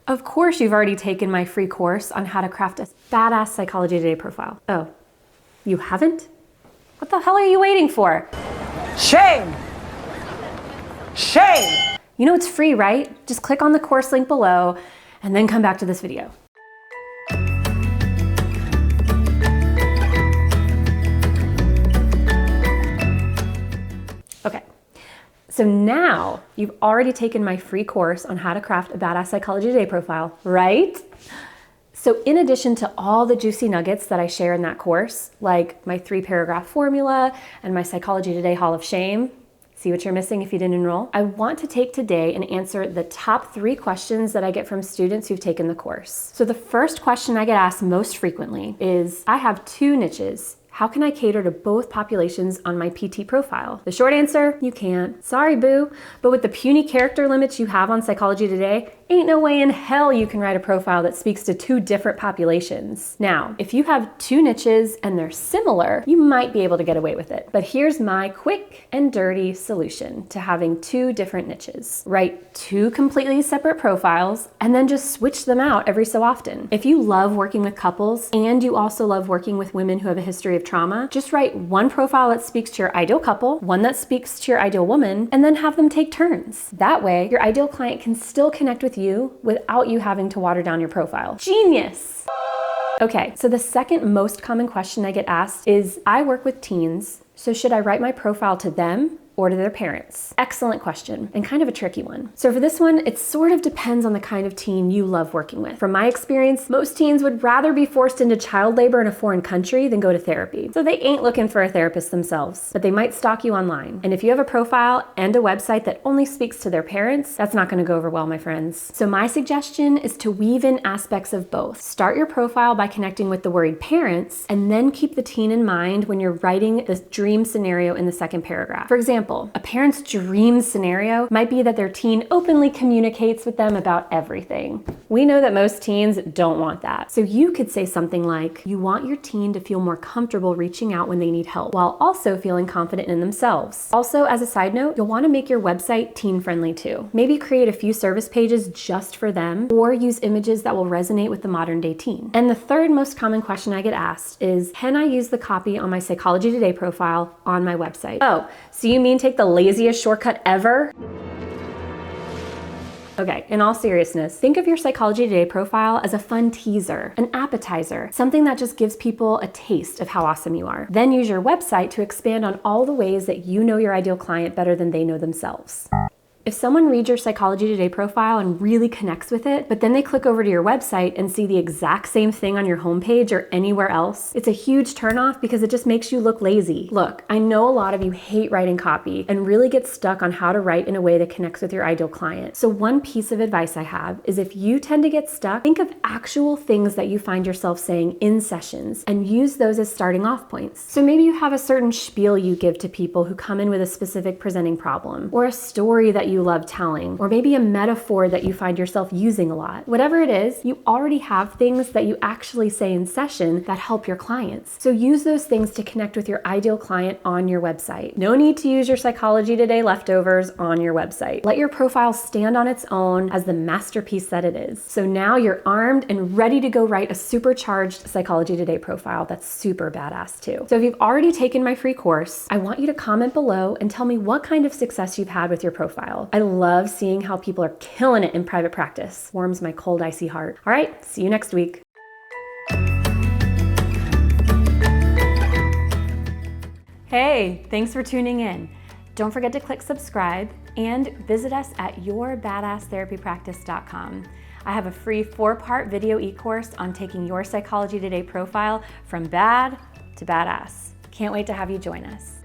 Of course you've already taken my free course on how to craft a badass Psychology Today profile. Oh, you haven't? What the hell are you waiting for? Shame! Shame! You know it's free, right? Just click on the course link below and then come back to this video. Okay, so now you've already taken my free course on how to craft a badass Psychology Today profile, right? So in addition to all the juicy nuggets that I share in that course, like my 3-paragraph formula and my Psychology Today Hall of Shame, see what you're missing if you didn't enroll? I want to take today and answer the top 3 questions that I get from students who've taken the course. So the first question I get asked most frequently is, I have 2 niches. How can I cater to both populations on my PT profile? The short answer, you can't. Sorry, boo. But with the puny character limits you have on Psychology Today, ain't no way in hell you can write a profile that speaks to 2 different populations. Now, if you have 2 niches and they're similar, you might be able to get away with it. But here's my quick and dirty solution to having 2 different niches. Write 2 completely separate profiles and then just switch them out every so often. If you love working with couples and you also love working with women who have a history of trauma, just write 1 profile that speaks to your ideal couple, 1 that speaks to your ideal woman, and then have them take turns. That way, your ideal client can still connect with you without you having to water down your profile. Genius! Okay, so the second most common question I get asked is, I work with teens, so should I write my profile to them or to their parents? Excellent question, and kind of a tricky one. So for this one, it sort of depends on the kind of teen you love working with. From my experience, most teens would rather be forced into child labor in a foreign country than go to therapy. So they ain't looking for a therapist themselves, but they might stalk you online. And if you have a profile and a website that only speaks to their parents, that's not gonna go over well, my friends. So my suggestion is to weave in aspects of both. Start your profile by connecting with the worried parents, and then keep the teen in mind when you're writing the dream scenario in the second paragraph. For example, a parent's dream scenario might be that their teen openly communicates with them about everything. We know that most teens don't want that. So you could say something like, you want your teen to feel more comfortable reaching out when they need help, while also feeling confident in themselves. Also, as a side note, you'll want to make your website teen-friendly too. Maybe create a few service pages just for them, or use images that will resonate with the modern day teen. And the third most common question I get asked is, can I use the copy on my Psychology Today profile on my website? Oh, so you mean take the laziest shortcut ever? Okay, in all seriousness, think of your Psychology Today profile as a fun teaser, an appetizer, something that just gives people a taste of how awesome you are. Then use your website to expand on all the ways that you know your ideal client better than they know themselves. If someone reads your Psychology Today profile and really connects with it, but then they click over to your website and see the exact same thing on your homepage or anywhere else, it's a huge turnoff because it just makes you look lazy. Look, I know a lot of you hate writing copy and really get stuck on how to write in a way that connects with your ideal client. So one piece of advice I have is, if you tend to get stuck, think of actual things that you find yourself saying in sessions and use those as starting off points. So maybe you have a certain spiel you give to people who come in with a specific presenting problem, or a story that you love telling, or maybe a metaphor that you find yourself using a lot. Whatever it is, you already have things that you actually say in session that help your clients. So use those things to connect with your ideal client on your website. No need to use your Psychology Today leftovers on your website. Let your profile stand on its own as the masterpiece that it is. So now you're armed and ready to go write a supercharged Psychology Today profile that's super badass too. So if you've already taken my free course, I want you to comment below and tell me what kind of success you've had with your profile. I love seeing how people are killing it in private practice. Warms my cold, icy heart. All right, see you next week. Hey, thanks for tuning in. Don't forget to click subscribe and visit us at yourbadasstherapypractice.com. I have a free 4-part video e-course on taking your Psychology Today profile from bad to badass. Can't wait to have you join us.